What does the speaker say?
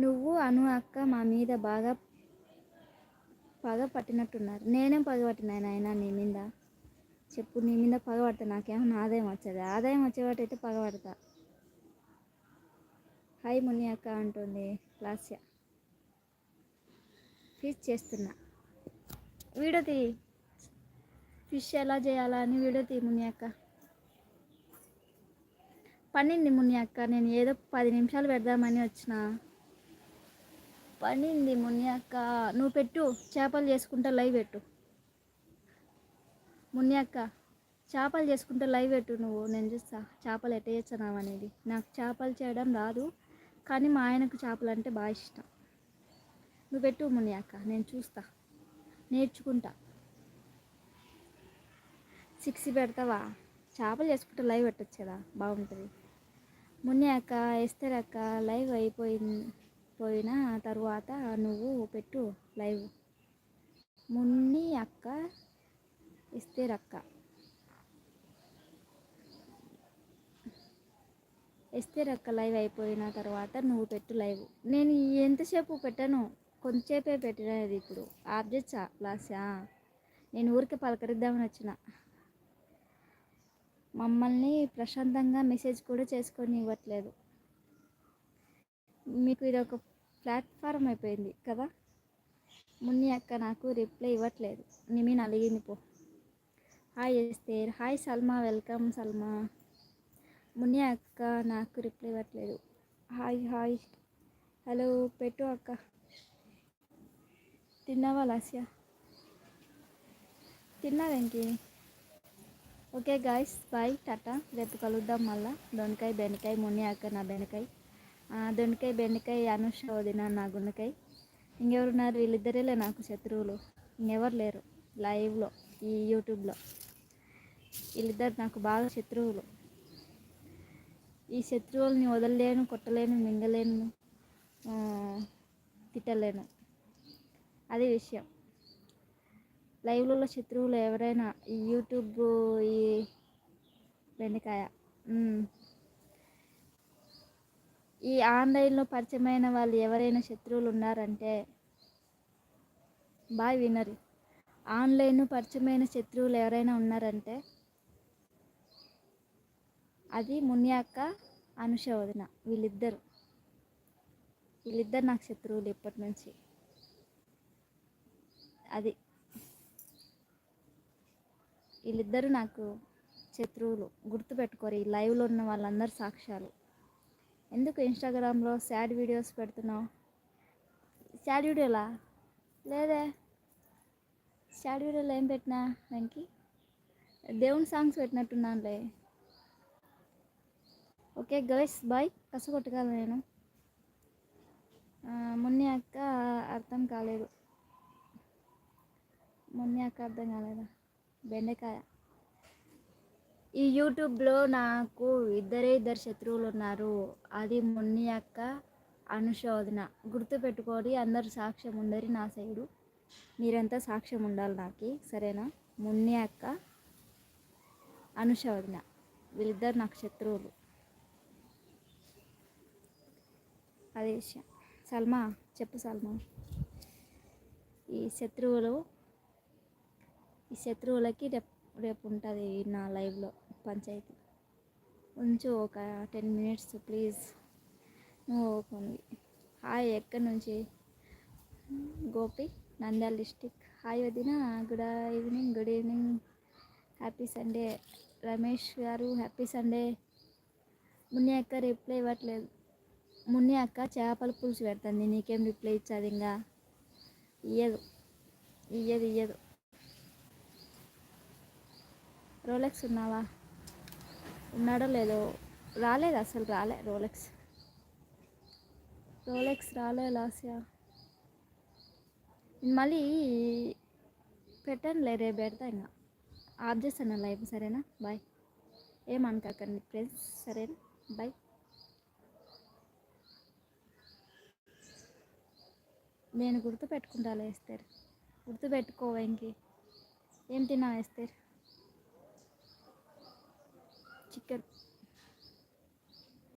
నువ్వు అను అక్క మా మీద బాగా పగ పట్టినట్టున్నారు. నేనేం పగ పట్టినాను అయినా నీ మీద? చెప్పు, నీ మీద పగ పడతా నాకేమన్నా ఆదాయం వచ్చేది? ఆదాయం వచ్చేవాటైతే పగ పడతా. హాయ్ ముని అక్క అంటుంది లాస్య. ఫిష్ చేస్తున్నా. వీడియో తీ. ఫిష్ ఎలా చేయాలా అని వీడియో తీ ముని అక్క. పనింది ముని అక్క, నేను ఏదో 10 నిమిషాలు పెడదామని వచ్చిన. పనింది ముని అక్క. నువ్వు పెట్టు, చేపలు చేసుకుంటా లైవ్ పెట్టు ముని అక్క. చేపలు చేసుకుంటే లైవ్ పెట్టు నువ్వు, నేను చూస్తా చేపలు ఎట్ట చేస్తున్నావు అనేది. నాకు చేపలు చేయడం రాదు, కానీ మా ఆయనకు చేపలు అంటే బాగా ఇష్టం. నువ్వు పెట్టు ముని అక్క, నేను చూస్తా, నేర్చుకుంటా. 6 పెడతావా? చేపలు చేసుకుంటే లైవ్ పెట్టచ్చు కదా, బాగుంటుంది. ముని అక్క, ఎస్తర్ అక్క లైవ్ పోయిన తర్వాత నువ్వు పెట్టు లైవ్. ముని అక్క, ఎస్తర్ అక్క, ఎస్తర్ అక్క లైవ్ అయిపోయిన తర్వాత నువ్వు పెట్టు లైవ్. నేను ఎంతసేపు పెట్టాను, కొంచెంసేపే పెట్టినది. ఇప్పుడు ఆబ్జెక్ట్సా లాస్యా? నేను ఊరికి పలకరిద్దామని వచ్చిన. మమ్మల్ని ప్రశాంతంగా మెసేజ్ కూడా చేసుకొని ఇవ్వట్లేదు. మీకు ఇది ఒక ప్లాట్ఫారం అయిపోయింది కదా. ముని అక్క నాకు రిప్లై ఇవ్వట్లేదు, నిమిన్ అలిగింది పో. Hi Esther. Hi Salma, welcome Salma. ముని అక్క నాకు రిప్లై ఇవ్వట్లేదు. Hi hi. హలో పెట్టు అక్క. తిన్నావా లాస్య? తిన్నావేంటి? ఓకే గాయస్, బాయ్, టాటా. రేపు కలుద్దాం మళ్ళా. దొండకాయ బెండకాయ, ముని అక్క నా బెండకాయ, దొండకాయ బెండకాయ, అనుష వదిన నా గుండకాయ. ఇంకెవరున్నారు? వీళ్ళిద్దరేలే నాకు శత్రువులు, ఇంకెవరు లేరు లైవ్లో, ఈ యూట్యూబ్లో. వీళ్ళిద్దరు నాకు బాగా శత్రువులు. ఈ శత్రువుల్ని వదలలేను, కొట్టలేను, మింగలేను, తిట్టలేను. అదే విషయం. లైవ్లలో శత్రువులు ఎవరైనా, ఈ యూట్యూబ్, ఈ బెండకాయ, ఈ ఆన్లైన్లో పరిచయమైన వాళ్ళు ఎవరైనా శత్రువులు ఉన్నారంటే బాగా వినరు. ఆన్లైన్ పరిచయమైన శత్రువులు ఎవరైనా ఉన్నారంటే అది ముని అక్క, అనుష వదిన. వీళ్ళిద్దరు నాకు శత్రువులు ఇప్పటి నుంచి. అది వీళ్ళిద్దరూ నాకు శత్రువులు, గుర్తుపెట్టుకోరు. ఈ లైవ్లో ఉన్న వాళ్ళందరూ సాక్ష్యాలు. ఎందుకు ఇన్స్టాగ్రామ్లో సాడ్ వీడియోస్ పెడుతున్నావు? సాడ్ వీడియోలా? లేదే, సాడ్ వీడియోలో ఏం పెట్టినా? వెంకి దేవుని సాంగ్స్ పెట్టినట్టున్నానులే. Okay guys, bye. కసగొట్టగలను నేను. ముని అక్క అర్థం కాలేదు. ముని అక్క అర్థం కాలేదా? బెండకాయ. ఈ యూట్యూబ్లో నాకు ఇద్దరు శత్రువులు ఉన్నారు. అది ముని అక్క, అనుష వదిన. గుర్తుపెట్టుకోండి, అందరు సాక్ష్యం ఉండరు నా సైడు. మీరంతా సాక్ష్యం ఉండాలి నాకు, సరేనా? ముని అక్క, అనుష వదిన, వీళ్ళిద్దరు నాకు శత్రువులు. అదే విషయం. సల్మా చెప్పు సల్మా. ఈ శత్రువులకి రేపు ఉంటుంది నా లైవ్లో పంచాయతీ. ఉంచు ఒక 10 minutes ప్లీజ్. నువ్వు ఓపెన్వి. హాయ్, ఎక్కడి నుంచి? గోపి, నంద్యాల డిస్టిక్. హాయ్ వదిన, good evening. Happy Sunday. Ramesh గారు హ్యాపీ సండే. ముని అక్క రిప్లై ఇవ్వట్లేదు. ముని అక్క చేపల పులుసు పెడుతుంది, నీకేం రిప్లై ఇచ్చాది? ఇంకా ఇయ్యదు. రోలెక్స్ ఉన్నావా? ఉన్నాడో లేదో, రాలేదు, అసలు రాలే. రోలెక్స్ రాలే లాస్య. మళ్ళీ పెట్టనులే, రేపు పెడతా. ఇంకా ఆఫ్ చేస్తాను లైవ్, సరేనా? బాయ్. ఏమనుకోకండి ఫ్రెండ్స్, సరేనా? బాయ్. నేను గుర్తుపెట్టుకుంటాలే ఎస్తేర్, గుర్తుపెట్టుకో. వెంకి ఏం తిన్నావు ఎస్తేర్? చికెన్.